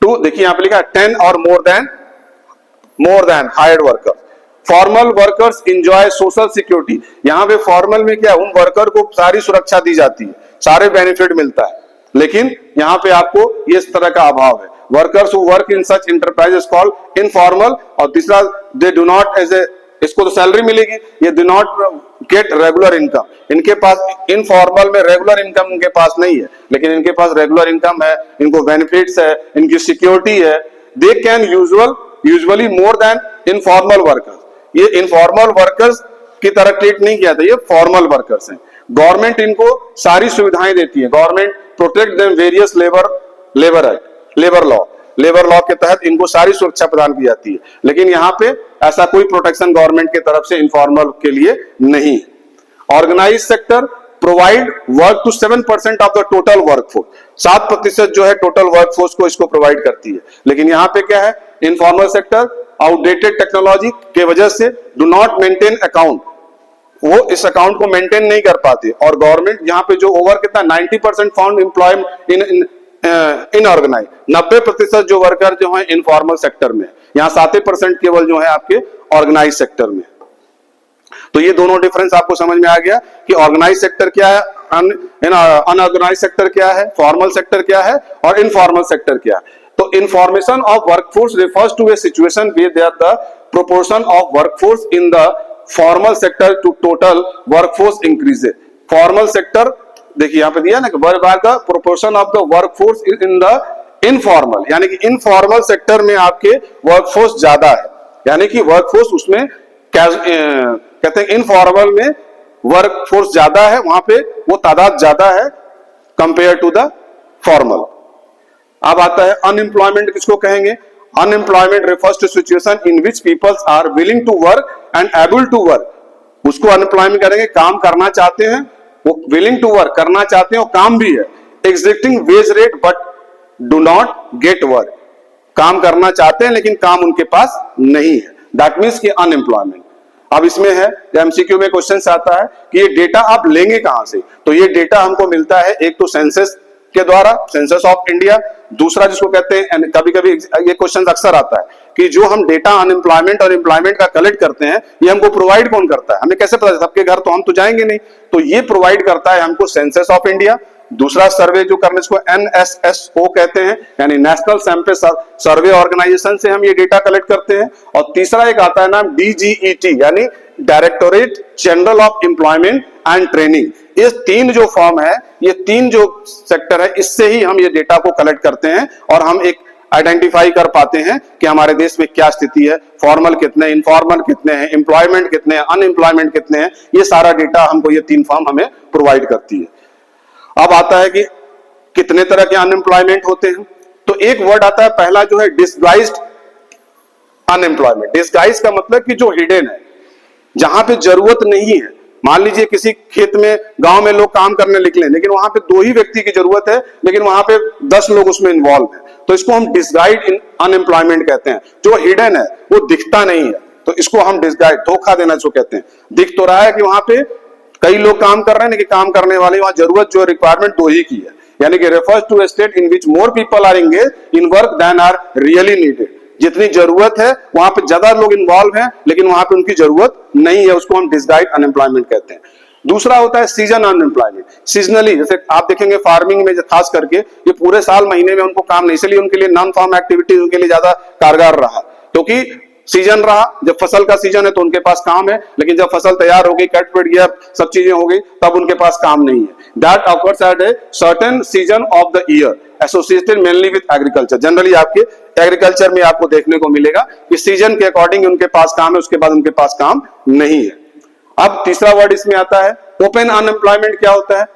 तो देखिए यहां पे लिखा है 10 और more than hired worker. Formal workers enjoy social security. यहां पे फॉर्मल में क्या, उन वर्कर को सारी सुरक्षा दी जाती है, सारे बेनिफिट मिलता है, लेकिन यहां पे आपको ये इस तरह का अभाव है। Workers who work in such enterprises called informal. और तीसरा, दे डू नॉट इसको तो सैलरी मिलेगी, ये do not gate regular income. इनके पास इनफॉर्मल में रेगुलर इनकम इनके पास नहीं है, लेकिन इनके पास रेगुलर इनकम है, इनको बेनिफिट्स है, इनकी सिक्योरिटी है। They can usually more than informal workers. ये इनफॉर्मल वर्कर्स की तरह ट्रीट नहीं किया था, ये फॉर्मल वर्कर्स हैं। गवर्नमेंट इनको सारी सुविधाएं देती है। Government protect them various labour law के तहत इनको सारी सुरक्षा प्रदान की जाती है, लेकिन यहाँ पे ऐसा कोई प्रोटेक्शन गवर्नमेंट की तरफ से इनफॉर्मल के लिए नहीं है। Organised sector provide work to 7% of the total workforce. 7% जो है टोटल वर्कफोर्स को इसको प्रोवाइड करती है। लेकिन यहाँ पे क्या है, इनफॉर्मल सेक्टर आउटडेटेड टेक्नोलॉजी के वजह से डू नॉट मेंटेन अकाउंट, वो इस अकाउंट को मेंटेन नहीं कर पाते। और गवर्नमेंट यहाँ पे जो ओवर कितना 90% फाउंड एम्प्लॉयमेंट इन ऑर्गेनाइज, 90% जो वर्कर जो है इनफॉर्मल सेक्टर में, यहाँ 7% केवल जो है आपके ऑर्गेनाइज सेक्टर में। तो ये दोनों डिफरेंस आपको समझ में आ गया कि ऑर्गेनाइज सेक्टर क्या है, अनऑर्गेनाइज सेक्टर क्या है, फॉर्मल सेक्टर क्या है और इनफॉर्मल सेक्टर क्या है। तो information of workforce refers to a situation where the proportion of workforce in the formal sector to total workforce increases. Formal sector देखिए यहां पे दिया ना कि the proportion of the workforce in the informal, यानी कि इनफॉर्मल सेक्टर में आपके वर्कफोर्स ज्यादा है, यानी कि वर्कफोर्स उसमें कहते हैं इनफॉर्मल में वर्कफोर्स ज्यादा है, वहां पे वो तादाद ज्यादा है कंपेयर टू द फॉर्मल। अब आता है अनएम्प्लॉयमेंट, किसको कहेंगे? Unemployment refers to situation in which people are willing to work and able to work. उसको अनएम्प्लॉयमेंट करेंगे, काम करना चाहते हैं, वो willing to work करना चाहते हैं और काम भी है, exacting wage rate but do not get work. काम करना चाहते हैं लेकिन काम उनके पास नहीं है, that means कि अनएम्प्लॉयमेंट। अब इसमें है एमसीक्यू में क्वेश्चन आता है कि ये डेटा आप लेंगे कहां से? तो ये डेटा हमको मिलता है एक तो सेंसस के द्वारा, सेंसस ऑफ इंडिया। दूसरा जिसको कहते हैं, कभी कभी ये क्वेश्चन अक्सर आता है कि जो हम डेटा अनएम्प्लॉयमेंट और एम्प्लॉयमेंट का कलेक्ट करते हैं ये हमको प्रोवाइड कौन करता है? हमें कैसे पता? सबके घर तो हम तो जाएंगे नहीं, तो ये प्रोवाइड करता है हमको सेंसस ऑफ इंडिया। दूसरा सर्वे जो करने इसको NSSO कहते हैं, यानी नेशनल सैंपल सर्वे ऑर्गेनाइजेशन से हम ये डेटा कलेक्ट करते हैं। और तीसरा एक आता है नाम DGET, यानी directorate general of employment and training. ये तीन जो फॉर्म है, ये तीन जो सेक्टर है, इससे ही हम ये डेटा को कलेक्ट करते हैं और हम एक आइडेंटिफाई कर पाते हैं कि हमारे देश में क्या स्थिति है, फॉर्मल कितने, इनफॉर्मल कितने हैं, एम्प्लॉयमेंट कितने हैं, अनएम्प्लॉयमेंट कितने हैं। ये सारा डेटा हमको ये तीन फॉर्म हमें प्रोवाइड करती है। अब आता है कि कितने तरह के अनएम्प्लॉयमेंट होते हैं। तो एक वर्ड आता है पहला जो है डिस्गाइज्ड अनएम्प्लॉयमेंट। डिस्गाइज का मतलब कि जो हिडन है, जहां पे जरूरत नहीं है। मान लीजिए किसी खेत में, गांव में लोग काम करने निकले, लेकिन वहां पे 2 ही व्यक्ति की जरूरत है, लेकिन वहां पे 10 लोग उसमें इन्वॉल्व हैं, तो इसको हम डिस्गाइज्ड अनएम्प्लॉयमेंट कहते हैं। जो हिडन है, वो दिखता नहीं है, तो इसको हम डिस्गाइज, धोखा देना इसको कहते हैं। दिख तो रहा है कि वहां पे कई लोग काम कर रहे हैं, लेकिन काम करने वाले वहां जरूरत जो रिक्वायरमेंट 2 ही की है, यानी कि refers to a state in which more people are engaged in work than are really needed. जितनी जरूरत है वहां पे ज्यादा लोग इन्वॉल्व हैं, लेकिन वहां पे उनकी जरूरत नहीं है, उसको हम डिसगाइड अनएम्प्लॉयमेंट कहते हैं। दूसरा होता है सीजन अनएम्प्लॉयमेंट, सीजनली, जैसे आप देखेंगे फार्मिंग में खास करके ये पूरे साल महीने में उनको काम नहीं, इसलिए उनके लिए नॉन फार्म एक्टिविटीज उनके लिए ज्यादा कारगर रहा, क्योंकि सीजन रहा, जब फसल का सीजन है तो उनके पास काम है, लेकिन जब फसल तैयार हो गई, कट पिट गया, सब चीजें हो गई, तब उनके पास काम नहीं है। That occurs eight a certain season of the year associated mainly with agriculture. Generally आपके एग्रीकल्चर में आपको देखने को मिलेगा कि सीजन के अकॉर्डिंग उनके पास काम है, उसके बाद उनके पास काम नहीं है। अब तीसरा वर्ड इसमें आता है ओपन अनएम्प्लॉयमेंट। क्या होता है?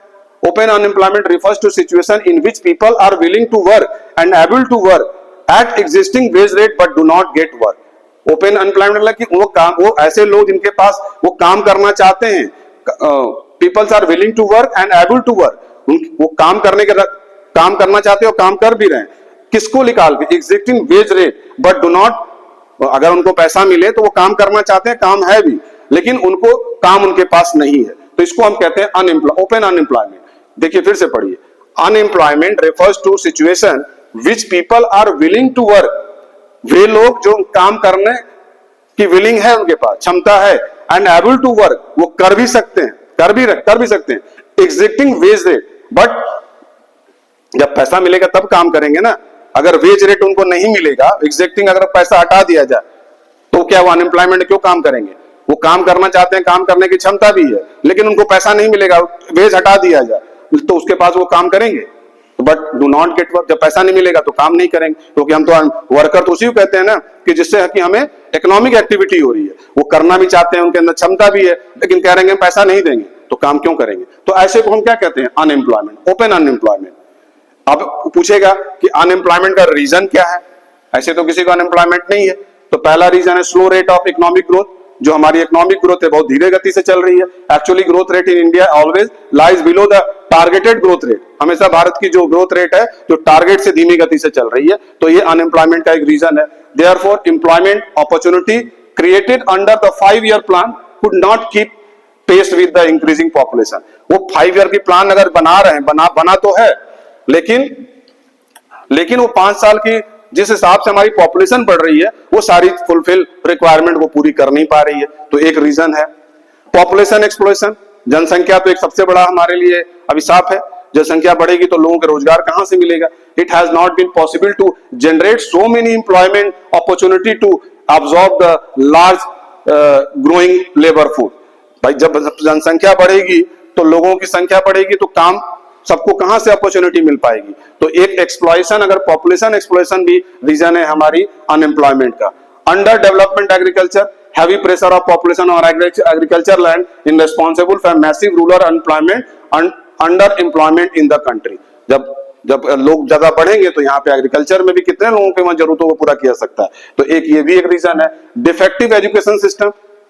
Open unemployment refers to situation in which people are willing to work and able to work at existing wage rate but do not get work. Open unemployment मतलब कि वो ऐसे लोग जिनके पास वो काम करना चाहते हैं, peoples are willing to work and able to work, वो काम करना चाहते हैं और काम कर भी रहे हैं, किसको निकाल के? Existing wage rate but do not, अगर उनको पैसा मिले तो वो काम करना चाहते हैं, काम है भी, लेकिन उनको काम उनके पास नहीं है, तो इसको हम कहते हैं ओपन अनएम्प्लॉयमेंट। देखिए फिर से पढ़िए, unemployment refers to situation which people are willing to work, वे लोग जो काम करने की विलिंग है, उनके पास क्षमता है, एंड एबल टू वर्क, वो कर भी सकते हैं, कर भी सकते हैं, एग्जिस्टिंग वेज रेट, बट जब पैसा मिलेगा तब काम करेंगे ना, अगर वेज रेट उनको नहीं मिलेगा, एग्जिस्टिंग अगर पैसा हटा दिया जाए तो क्या वो अनएम्प्लॉयमेंट क्यों काम करेंगे? वो काम करना चाहते हैं, काम करने की क्षमता भी है, लेकिन उनको पैसा नहीं मिलेगा, वेज हटा दिया जाए तो उसके पास वो काम करेंगे, but do not get work. जब पैसा नहीं मिलेगा तो काम नहीं करेंगे, क्योंकि हम तो वर्कर तो उसी को कहते हैं ना कि जिससे कि हमें इकोनॉमिक एक्टिविटी हो रही है, वो करना भी चाहते हैं, उनके अंदर क्षमता भी है, लेकिन कह रहे हैं पैसा नहीं देंगे तो काम क्यों करेंगे? तो ऐसे को हम क्या कहते हैं? Unemployment, open unemployment. अब पूछेगा कि अनएम्प्लॉयमेंट का रीजन क्या है? ऐसे तो किसी को अनएम्प्लॉयमेंट नहीं है, तो पहला रीजन है slow rate of economic growth. जो हमारी इकोनॉमिक ग्रोथ है बहुत धीरे गति से चल रही है। Actually growth rate in India always lies below the targeted growth rate. हमेशा भारत की जो ग्रोथ रेट है जो टारगेट से धीमी गति से चल रही है, तो ये अनएम्प्लॉयमेंट का एक रीजन है। Therefore employment opportunity created under the 5-year plan could not keep pace with the increasing population. वो 5 ईयर की प्लान अगर बना रहे हैं, बना तो है, लेकिन वो 5 साल की जिस हिसाब से हमारी पॉपुलेशन बढ़ रही है वो सारी फुलफिल रिक्वायरमेंट वो पूरी कर नहीं पा रही है, तो एक रीजन है। पॉपुलेशन एक्सप्लोशन, जनसंख्या तो एक सबसे बड़ा हमारे लिए अभिशाप है। जनसंख्या बढ़ेगी तो लोगों को रोजगार कहां से मिलेगा? It has not been possible to generate so many employment opportunity to absorb the large growing labour force. भाई जब जनसंख्या बढ़ेगी तो लोगों की संख्या बढ़ेगी तो काम सबको कहां से अपॉर्चुनिटी मिल पाएगी? तो एक एक्सप्लॉयशन, अगर पॉपुलेशन एक्सप्लॉयशन भी रीजन है हमारी अनएम्प्लॉयमेंट का। Under development agriculture, heavy pressure of population और agriculture land in responsible for massive rural unemployment, under employment in the country. जब लोग ज्यादा बढ़ेंगे तो यहाँ पे एग्रीकल्चर में भी कितने लोगों के वहां जरूरतों को पूरा किया सकता है, तो एक ये भी एक रीजन है। डिफेक्टिव एजुकेशन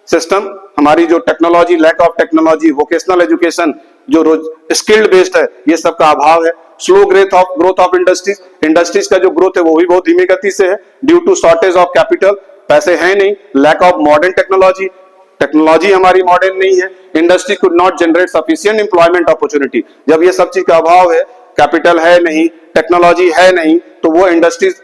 सिस्टम, हमारी जो technology, lack of technology, vocational education जो रोज स्किल्ड बेस्ड है, ये सब का अभाव है। स्लो ग्रोथ ऑफ इंडस्ट्रीज का जो ग्रोथ है वो भी बहुत धीमी गति से है due to shortage of capital, पैसे हैं नहीं। लैक ऑफ मॉडर्न टेक्नोलॉजी हमारी मॉडर्न नहीं है। Industry could not generate sufficient employment opportunity, जब ये सब चीज का अभाव है, कैपिटल है नहीं, टेक्नोलॉजी है नहीं, तो वो इंडस्ट्रीज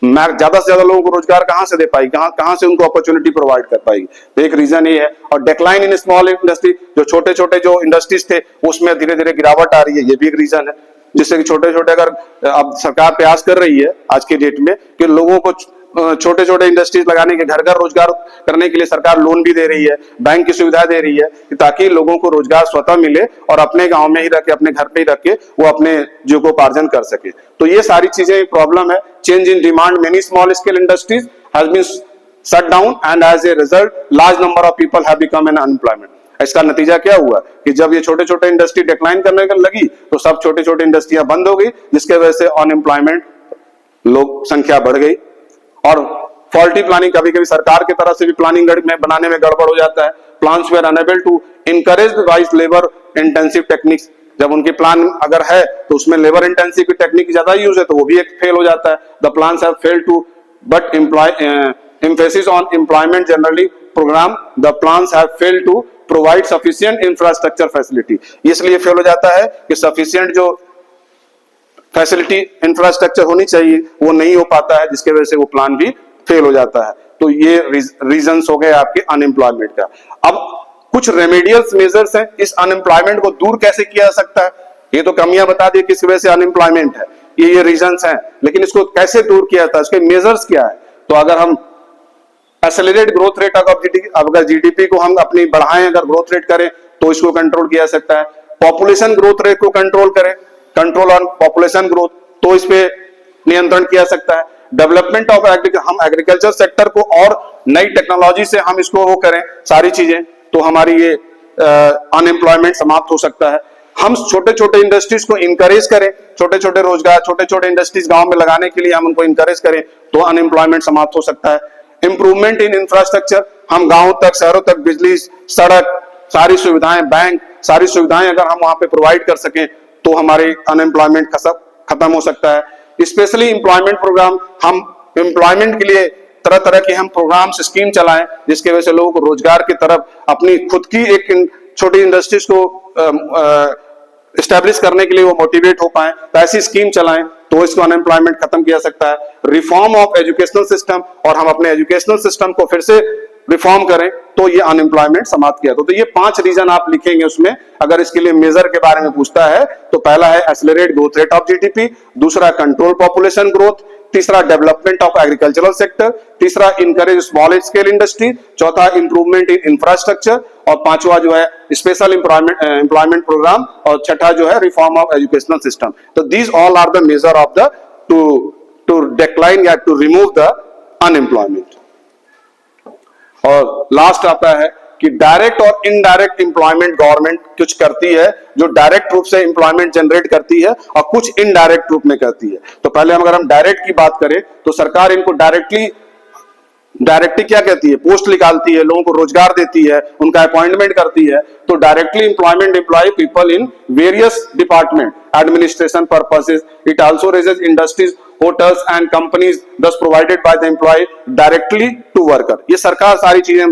ज्यादा से ज्यादा लोगों को रोजगार कहां से दे पाएगी, कहां से उनको अपॉर्चुनिटी प्रोवाइड कर पाएगी? तो एक रीजन ये है। और डिक्लाइन इन स्मॉल इंडस्ट्री, जो छोटे छोटे जो इंडस्ट्रीज थे उसमें धीरे धीरे गिरावट आ रही है, ये भी एक रीजन है। जिससे कि छोटे छोटे, अगर अब सरकार प्रयास कर रही है आज के डेट में कि लोगों को छोटे छोटे इंडस्ट्रीज लगाने के, घर घर रोजगार करने के लिए सरकार लोन भी दे रही है, बैंक की सुविधा दे रही है, ताकि लोगों को रोजगार स्वतः मिले और अपने गांव में ही रह के, अपने घर पे ही रख के वो अपने जीविकोपार्जन कर सके। तो ये सारी चीजें एक प्रॉब्लम है। Change in demand, many small scale industries has been shut down and as a result large number of people have become an unemployment. इसका नतीजा क्या हुआ कि जब ये छोटे छोटे इंडस्ट्री डिक्लाइन करने लगी तो सब छोटे छोटे इंडस्ट्रियां बंद हो गई, जिसके वजह से अनएम्प्लॉयमेंट लोग संख्या बढ़ गई। और फॉल्टी प्लानिंग, कभी कभी सरकार की तरफ से भी प्लानिंग में बनाने में गड़बड़ हो जाता है। Plans were unable to encourage the wise labour intensive techniques, जब उनके प्लान अगर है तो उसमें लेबर इंटेंसिव की टेक्निक ज्यादा यूज है तो वो भी एक फेल हो जाता है। The plans have failed to but emphasis on employment generally program, the plans have failed to provide sufficient infrastructure facility। इसलिए फेल हो जाता है कि sufficient जो फैसिलिटी इंफ्रास्ट्रक्चर होनी चाहिए वो नहीं हो पाता है, जिसके वजह से वो प्लान भी फेल हो जाता है। तो ये रीजंस हो गए आपके अनएम्प्लॉयमेंट का। अब कुछ रेमेडियल्स मेजर्स हैं, इस अनएम्प्लॉयमेंट को दूर कैसे किया जा सकता है। ये तो कमियां बता दी किस वजह से अनएम्प्लॉयमेंट है, ये रीजंस हैं, लेकिन इसको कैसे दूर किया जाता है, इसके मेजर्स क्या है। तो अगर हम एक्सेलरेट ग्रोथ रेट अगर जीडीपी को हम अपनी बढ़ाएं, अगर ग्रोथ रेट करें तो इसको कंट्रोल किया जा सकता है। पॉपुलेशन ग्रोथ रेट को कंट्रोल करें, कंट्रोल ऑन पॉपुलेशन ग्रोथ, तो इस पे नियंत्रण किया जा सकता है। डेवलपमेंट ऑफ हम एग्रीकल्चर सेक्टर को और नई टेक्नोलॉजी से हम इसको वो करें सारी चीजें, तो हमारी ये अनएम्प्लॉयमेंट समाप्त हो सकता है। हम छोटे छोटे इंडस्ट्रीज को इंकरेज करें, छोटे छोटे रोजगार, छोटे छोटे इंडस्ट्रीज गांव में लगाने के लिए हम उनको इंकरेज करें, तो अनएम्प्लॉयमेंट समाप्त हो सकता है। इंप्रूवमेंट इन इंफ्रास्ट्रक्चर, हम गांव तक, शहरों तक बिजली, सड़क, सारी सुविधाएं, बैंक, सारी सुविधाएं अगर हम वहां पे प्रोवाइड कर सकें तो हमारे अनएम्प्लॉयमेंट खत्म हो सकता है। स्पेशली एम्प्लॉयमेंट प्रोग्राम, हम एम्प्लॉयमेंट के लिए तरह तरह के हम प्रोग्राम स्कीम चलाएं, जिसके वजह से लोगों को रोजगार की तरफ अपनी खुद की एक छोटी इंडस्ट्रीज को एस्टैब्लिश करने के लिए वो मोटिवेट हो पाए, तो ऐसी स्कीम चलाएं तो इसको अनएम्प्लॉयमेंट खत्म किया सकता है। रिफॉर्म ऑफ एजुकेशनल सिस्टम, और हम अपने एजुकेशनल सिस्टम को फिर से रिफॉर्म करें तो ये अनएम्प्लॉयमेंट समाप्त किया। तो ये 5 रीजन आप लिखेंगे उसमें, अगर इसके लिए मेजर के बारे में पूछता है तो पहला है accelerate growth rate of GDP, दूसरा कंट्रोल पॉपुलेशन ग्रोथ, तीसरा डेवलपमेंट ऑफ एग्रीकल्चरल सेक्टर, तीसरा इंकरेज स्मॉल स्केल इंडस्ट्री, चौथा इंप्रूवमेंट इन इंफ्रास्ट्रक्चर, और पांचवा जो है स्पेशल एम्प्लॉयमेंट प्रोग्राम, और छठा जो है रिफॉर्म ऑफ एजुकेशनल सिस्टम। तो these all are the major of the to decline या टू रिमूव द अनएम्प्लॉयमेंट। और लास्ट आता है कि डायरेक्ट और इनडायरेक्ट एम्प्लॉयमेंट गवर्नमेंट कुछ करती है, जो डायरेक्ट रूप से एम्प्लॉयमेंट जनरेट करती है और कुछ इनडायरेक्ट रूप में करती है। तो पहले अगर हम डायरेक्ट की बात करें तो सरकार इनको डायरेक्टली क्या कहती है, पोस्ट निकालती है, लोगों को रोजगार देती है, उनका अपॉइंटमेंट करती है। तो directly employment employ people in various department administration purposes, it also raises industries, hotels and companies thus provided by the employee directly to worker। ये सरकार सारी चीजें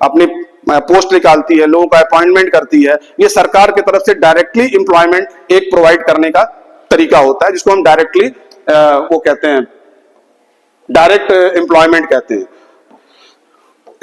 अपनी पोस्ट निकालती है, लोगों का अपॉइंटमेंट करती है, ये सरकार की तरफ से डायरेक्टली एम्प्लॉयमेंट एक प्रोवाइड करने का तरीका होता है, जिसको हम डायरेक्टली वो कहते हैं डायरेक्ट एम्प्लॉयमेंट कहते हैं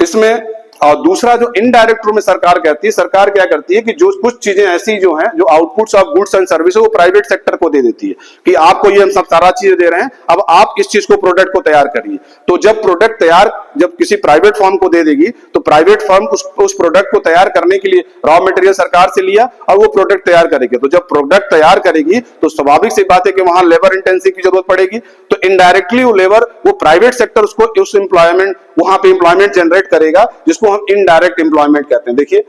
इसमें। और दूसरा जो इनडायरेक्ट रूप में सरकार कहती है, सरकार क्या करती है कि जो कुछ चीजें ऐसी जो हैं, जो outputs of goods and services वो प्राइवेट सेक्टर को दे देती है कि आपको ये हम सब सारा चीजें दे रहे हैं, अब आप इस चीज को प्रोडक्ट को तैयार करिए। तो जब प्रोडक्ट तैयार जब किसी प्राइवेट फर्म को दे देगी तो प्राइवेट फर्म उस प्रोडक्ट को तैयार करने के लिए रॉ मटेरियल सरकार से लिया और वो प्रोडक्ट तैयार करेगी। तो जब प्रोडक्ट तैयार करेगी तो स्वाभाविक सी बात है कि वहां लेबर इंटेंसिव की जरूरत पड़ेगी, तो इनडायरेक्टली वो लेबर, वो प्राइवेट सेक्टर उसको उस एम्प्लॉयमेंट, वहां पे एम्प्लॉयमेंट जनरेट करेगा, जिसको हम इनडायरेक्ट एम्प्लॉयमेंट कहते हैं। देखिए,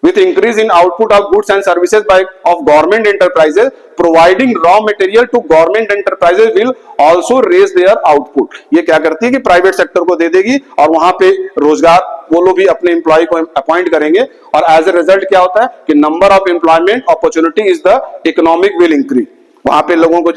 with increase in output of goods and services by of government enterprises, providing raw material to government enterprises will also raise their output। ये क्या करती है कि प्राइवेट सेक्टर को दे देगी और वहां पे रोजगार, वो लोग भी अपने एम्प्लॉय को अपॉइंट करेंगे, और एज ए रिजल्ट क्या होता है कि number of employment opportunity is the economic will increase. वहां पे लोगों को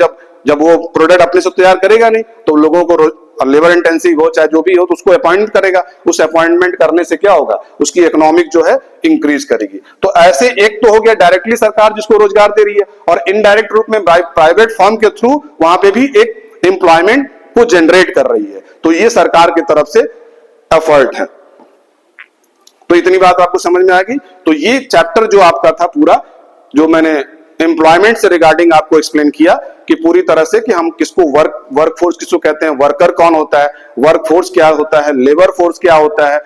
जब वो प्रोडक्ट अपने से तैयार करेगा नहीं, तो लोगों को लेबर इंटेंसिव हो चाहे जो भी हो, तो उसको अपॉइंट करेगा, उस अपॉइंटमेंट करने से क्या होगा, उसकी इकोनॉमिक जो है इंक्रीज करेगी। तो ऐसे एक तो हो गया डायरेक्टली सरकार जिसको रोजगार दे रही है, और इनडायरेक्ट रूप में प्राइवेट फर्म के थ्रू वहां पे भी एक एम्प्लॉयमेंट को जनरेट कर रही है। तो ये सरकार की तरफ से एफर्ट है। तो इतनी बात आपको समझ में आ गई। तो ये चैप्टर जो आपका था पूरा, जो मैंने एम्प्लॉयमेंट से रिगार्डिंग आपको एक्सप्लेन किया कि पूरी तरह से कि हम किसको वर्कफोर्स किसको कहते हैं, वर्कर कौन होता है, वर्कफोर्स क्या होता है, लेबर फोर्स क्या होता है,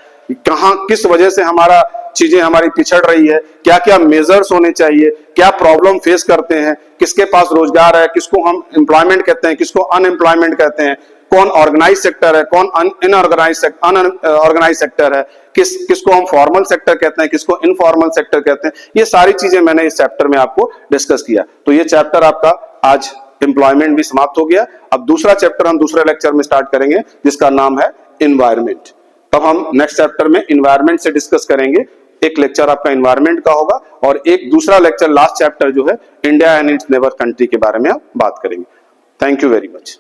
कहां किस वजह से हमारा चीजें हमारी पिछड़ रही है, क्या क्या मेजर्स होने चाहिए, क्या प्रॉब्लम फेस करते हैं, किसके पास रोजगार है, किसको हम एम्प्लॉयमेंट कहते हैं, किसको अनएम्प्लॉयमेंट कहते हैं, कौन ऑर्गेनाइज सेक्टर है, कौन अनऑर्गेनाइज सेक्टर है, किसको हम फॉर्मल सेक्टर कहते हैं, किसको इनफॉर्मल सेक्टर कहते हैं। ये सारी चीजें मैंने इस चैप्टर में आपको डिस्कस किया। तो ये चैप्टर आपका आज एम्प्लॉयमेंट भी समाप्त हो गया। अब दूसरा चैप्टर हम दूसरे लेक्चर में स्टार्ट करेंगे, जिसका नाम है एनवायरमेंट। तब हम नेक्स्ट चैप्टर में एनवायरमेंट से डिस्कस करेंगे। एक लेक्चर आपका एनवायरमेंट का होगा और एक दूसरा लेक्चर, लास्ट चैप्टर जो है India and it's neighbour country के बारे में आप बात करेंगे। Thank you very much.